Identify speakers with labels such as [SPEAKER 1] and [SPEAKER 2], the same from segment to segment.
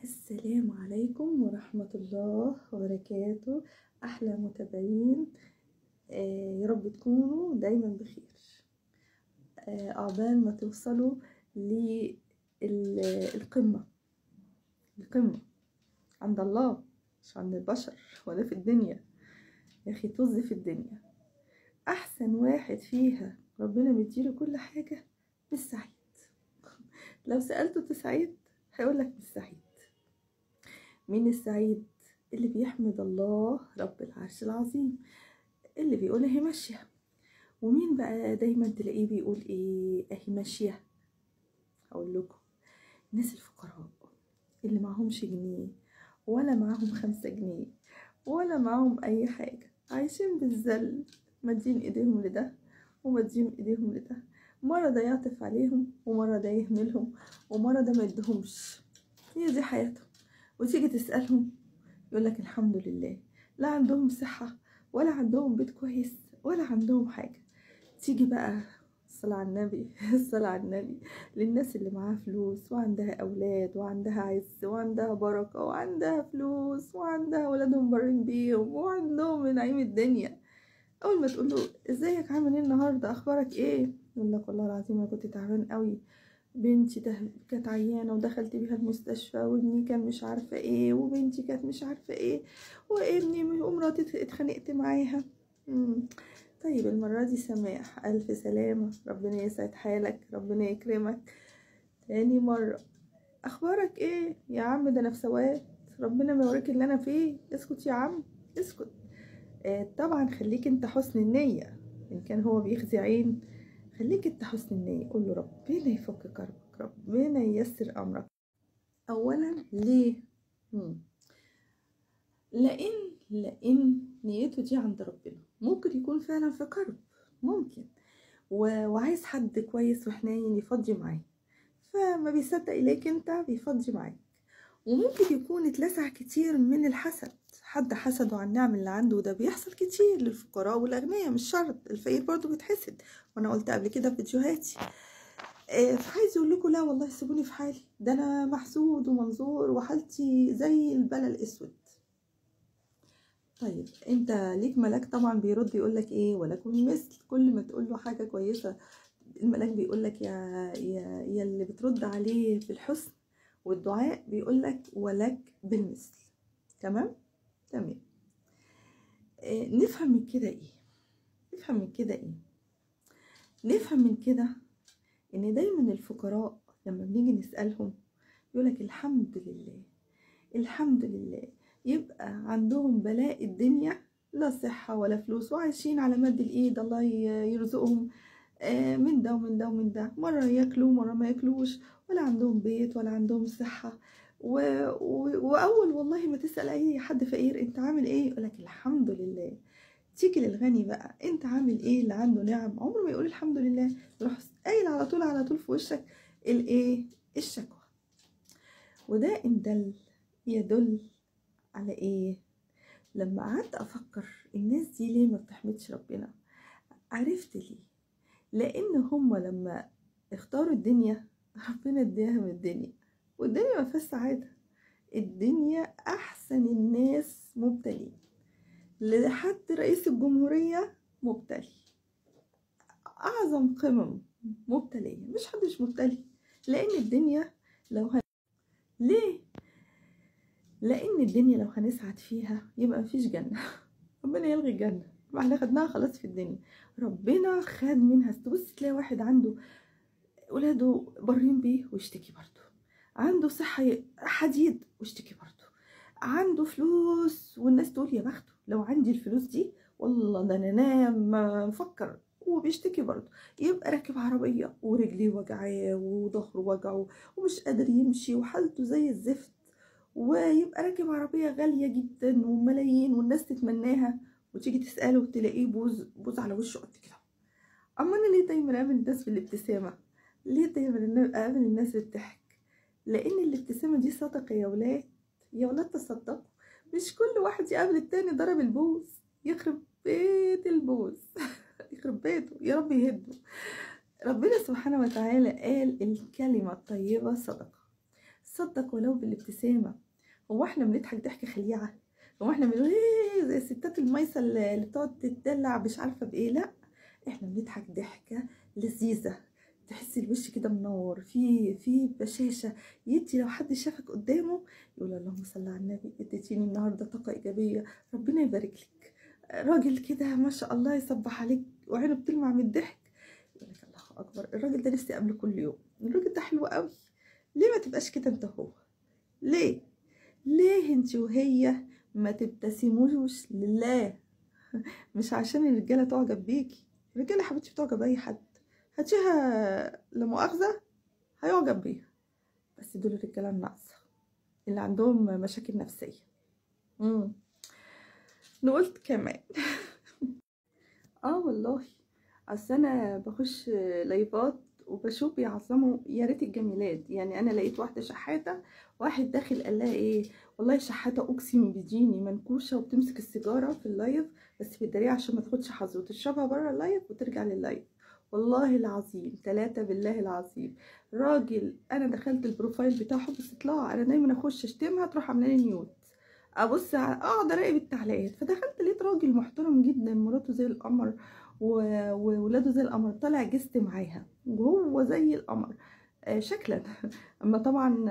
[SPEAKER 1] السلام عليكم ورحمة الله وبركاته. أحلى متابعين، يا رب تكونوا دايما بخير. عقبال ما توصلوا للقمة. القمة عند الله مش عند البشر ولا في الدنيا. يا أخي طز في الدنيا، أحسن واحد فيها ربنا مديله كل حاجة مش سعيد. لو سألته تسعيد هيقولك مش سعيد. مين السعيد؟ اللي بيحمد الله رب العرش العظيم، اللي بيقول اهي ماشية. ومين بقى دايما تلاقيه بيقول ايه اهي ماشية؟ هقول لكم، الناس الفقراء اللي معهمش جنيه ولا معاهم 5 جنيه ولا معاهم اي حاجة، عايشين بالذل، مادين ايديهم لده ومادين ايديهم لده. مرة ده يعطف عليهم ومرة ده يهملهم ومرة ده ما يدهمش. هي دي حياتهم. وتيجي تسألهم يقولك الحمد لله، لا عندهم صحة ولا عندهم بيت كويس ولا عندهم حاجة. تيجي بقى الصلاة على النبي الصلاة على النبي للناس اللي معاها فلوس وعندها أولاد وعندها عز وعندها بركة وعندها فلوس وعندها أولادهم برين بيهم وعندهم من نعيم الدنيا. أول ما تقول له ازيك عامل ايه النهاردة أخبارك ايه، يقول لك والله العظيم أنا كنت تعبان قوي، بنتي كانت عيانة ودخلت بيها المستشفى، وابني كان مش عارفة ايه، وبنتي كانت مش عارفة ايه، وابني ومراتي اتخانقت معاها. طيب المرة دي سماح، ألف سلامة، ربنا يسعد حالك، ربنا يكرمك. تاني مرة أخبارك ايه يا عم؟ ده أنا في سواد، ربنا ما يوريك اللي أنا فيه. اسكت يا عم اسكت. طبعا خليك انت حسن النية، إن كان هو بيخزي عين خليك انت حسن النية، قول له ربنا يفك كربك، ربنا ييسر امرك. اولا ليه؟ لان نيته دي عند ربنا، ممكن يكون فعلا في كرب، ممكن وعايز حد كويس وحنين يفضي معاه، فما بيصدق اليك انت بيفضي معاك. وممكن يكون اتلسع كتير من الحسد، حد حسده على النعم اللي عنده، وده بيحصل كتير للفقراء والاغنياء، مش شرط الفقير برضو بيتحسد، وانا قلت قبل كده في فيديوهاتي. فعايز يقول لكم لا والله سيبوني في حالي، ده انا محسود ومنظور وحالتي زي البلا الاسود. طيب انت ليك ملاك طبعا بيرد يقول لك ايه، ولكم مثل، كل ما تقول له حاجه كويسه الملاك بيقول لك يا اللي بترد عليه في الحسن والدعاء بيقول لك ولك بالمثل. تمام. نفهم من كده ايه؟ نفهم من كده ان دايما الفقراء لما بنيجي نسألهم يقولك الحمد لله الحمد لله، يبقى عندهم بلاء الدنيا، لا صحة ولا فلوس، وعايشين على مد الايد، الله يرزقهم من ده ومن ده ومن ده، مرة ياكلوا مرة ما ياكلوش، ولا عندهم بيت ولا عندهم صحة. وأول والله ما تسأل أي حد فقير أنت عامل إيه يقولك الحمد لله. تيجي للغني بقى أنت عامل إيه؟ اللي عنده نعم عمره ما يقول الحمد لله، يروح قايل على طول في وشك الإيه؟ الشكوى. وده إن يدل على إيه؟ لما قعدت أفكر الناس دي ليه ما بتحمدش ربنا، عرفت ليه. لان هم لما اختاروا الدنيا ربنا اداهم الدنيا، والدنيا ما فيهاش سعاده. الدنيا احسن الناس مبتلين، لحد رئيس الجمهوريه مبتلي، اعظم قمم مبتليه، مش حدش مبتلي. لان الدنيا ليه؟ لان الدنيا لو هنسعد فيها يبقى مفيش جنه. ربنا يلغي الجنه، ما احنا خدناها خلاص في الدنيا، ربنا خد منها. تبص تلاقي واحد عنده ولاده برين بيه ويشتكي برضه، عنده صحة حديد ويشتكي برضه، عنده فلوس والناس تقول يا بخته لو عندي الفلوس دي والله ده انا نام ما مفكر، وبيشتكي برضه. يبقى راكب عربية ورجليه وجعاه وظهره وجعه ومش قادر يمشي وحالته زي الزفت، ويبقى راكب عربية غالية جدا وملايين والناس تتمناها، وتيجي تسأله تلاقيه بوز على وشه قد كده. اما انا ليه دايما اقابل الناس بالابتسامة؟ ليه دايما اقابل الناس بالضحك؟ لان الابتسامة دي صدقة يا ولاد، يا ولاد تصدقوا. مش كل واحد يقابل التاني ضرب البوز، يخرب بيت البوز يخرب بيته يا رب يهده. ربنا سبحانه وتعالى قال الكلمة الطيبة صدقة. صدق ولو بالابتسامة. هو احنا بنضحك ضحكة خليعة؟ هو احنا بنقول ايه زي الستات المايسة اللي بتقعد تتدلع مش عارفة بايه؟ لا، احنا بنضحك ضحكة لذيذة، تحسي الوش كده منور في بشاشة، يدي لو حد شافك قدامه يقول اللهم صل على النبي، اديتيني النهارده طاقة إيجابية، ربنا يبارك لك. راجل كده ما شاء الله يصبح عليك وعينه بتلمع من الضحك، يقول لك الله أكبر، الراجل ده نفسي أقابله كل يوم، الراجل ده حلو قوي. ليه ما تبقاش كده انت هو؟ ليه انت وهي ما تبتسموش لله؟ مش عشان الرجاله تعجب بيكي، الرجاله حبيبتي بتعجب باي حد، هاتيها لا مؤاخذه هيعجب بيها، بس دول الرجاله الناقصه اللي عندهم مشاكل نفسيه. نقولت كمان والله، اصل انا بخش لايفات وبشوف بيعظموا يا ريت الجميلات. يعني انا لقيت واحده شحاته، واحد داخل قال لها ايه، والله شحاته اقسم بديني منكوشه، وبتمسك السيجاره في اللايف بس في الدريع عشان ما تاخدش حظ وتشربها بره اللايف وترجع لللايف. والله العظيم 3 بالله العظيم، راجل انا دخلت البروفايل بتاعه بس طلع انا دايما اخش اشتمها تروح عامله لي ميوت، ابص اقعد اراقب التعليقات، فدخلت لقيت راجل محترم جدا، مراته زي القمر وولاده زي القمر، طالع جست معاها وهو زي القمر شكلا اما طبعا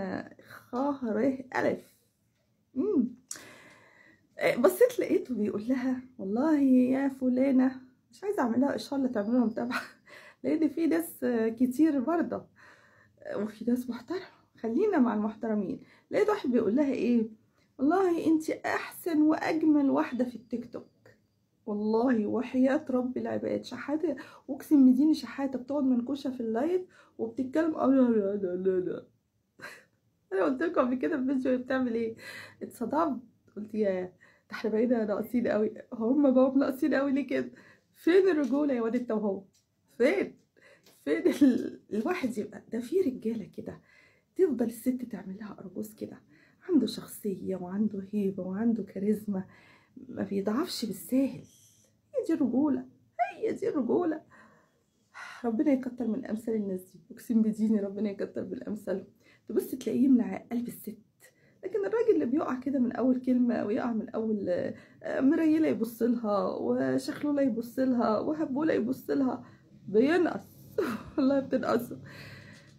[SPEAKER 1] خ ر الف. بصيت لقيته بيقول لها والله يا فلانه، مش عايزه اعملها اشهار لا تعملوها متابعه لان في ناس كتير برضه وفي ناس محترمه، خلينا مع المحترمين. لقيت واحد بيقول لها ايه، والله انت احسن واجمل واحده في التيك توك. والله وحياة رب العباد شحاتة، اقسم بديني شحاتة بتقعد منكوشة في اللايف وبتتكلم لا لا لا لا. انا قلت لكم قبل كده في فيديو بتعمل ايه، اتصدمت، قلت يا ده احنا بقينا ناقصين قوي، هم بقوا ناقصين قوي ليه كده؟ فين الرجولة يا واد انت وهو؟ فين الواحد يبقى ده في رجالة كده تفضل الست تعمل لها أرجوز كده، عنده شخصية وعنده هيبة وعنده كاريزما، ما بيضعفش بالساهل. هي دي الرجولة، هي دي الرجولة. ربنا يكتر من أمثال الناس دي، أقسم بديني ربنا يكتر من أمثالهم. تبص تلاقيه يمنع قلب الست، لكن الراجل اللي بيقع كده من أول كلمة أو يقع من أول مريلة يبص لها وشخلولة يبص لها وهبولة يبص لها بينقص والله بتنقصه.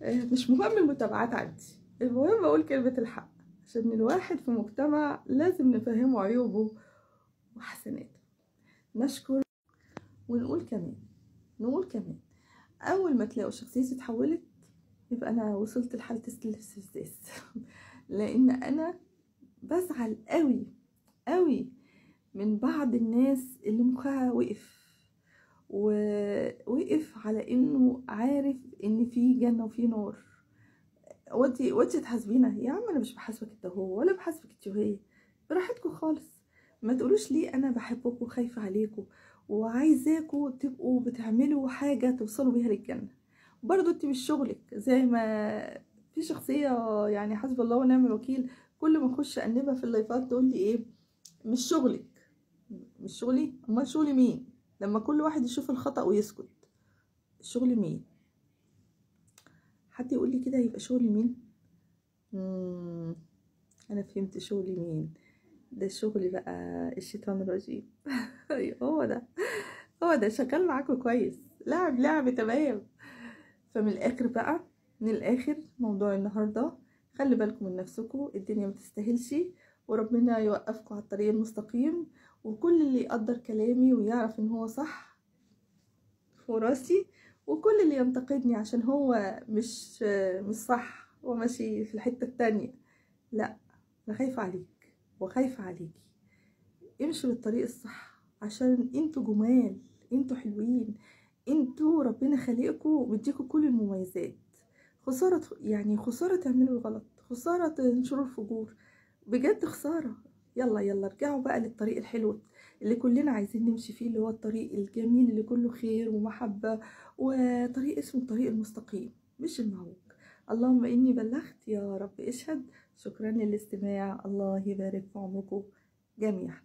[SPEAKER 1] مش مهم المتابعات عندي، المهم أقول كلمة الحق، عشان الواحد في مجتمع لازم نفهمه عيوبه وحسناته. نشكر ونقول كمان، اول ما تلاقوا شخصيتي اتحولت يبقى انا وصلت لحاله الاستفزاز لان انا بزعل قوي من بعض الناس اللي مخها ووقف على انه عارف ان في جنه وفي نار. وانتي تحاسبينا يا عم، انا مش بحاسبك انت هو ولا بحاسبك انت وهي، براحتكم خالص. ما تقولوش ليه انا بحبكم وخايفه عليكم وعايزاكم تبقوا بتعملوا حاجه توصلوا بيها للجنه. برضو انت مش شغلك، زي ما في شخصيه يعني حسب الله ونعم الوكيل كل ما اخش انبها في اللايفات تقول لي ايه، مش شغلك. مش شغلي؟ امال شغلي مين؟ لما كل واحد يشوف الخطأ ويسكت، شغلي مين؟ حد يقول لي كده يبقى شغلي مين؟ انا فهمت شغلي مين، ده شغلي بقى الشيطان الرجيم ايوه هو ده شغال معاكم كويس، لعب تمام. فمن الاخر بقى، من الاخر موضوع النهارده، خلي بالكم من نفسكم، الدنيا ما تستاهلش، وربنا يوقفكم على الطريق المستقيم. وكل اللي يقدر كلامي ويعرف ان هو صح فوق راسي، وكل اللي ينتقدني عشان هو مش صح وماشي في الحته التانية، لا، انا خايفه عليك وخايفه عليكي. امشوا للطريق الصح عشان انتوا جمال، انتوا حلوين، انتوا ربنا خلقكم ومديكوا كل المميزات. خساره يعني، خساره تعملوا الغلط، خساره تنشروا الفجور، بجد خساره. يلا ارجعوا بقى للطريق الحلو اللي كلنا عايزين نمشي فيه، اللي هو الطريق الجميل اللي كله خير ومحبه، وطريق اسمه الطريق المستقيم مش المعوج. اللهم اني بلغت، يا رب اشهد. شكرا للاستماع، الله يبارك في عمركم جميعا.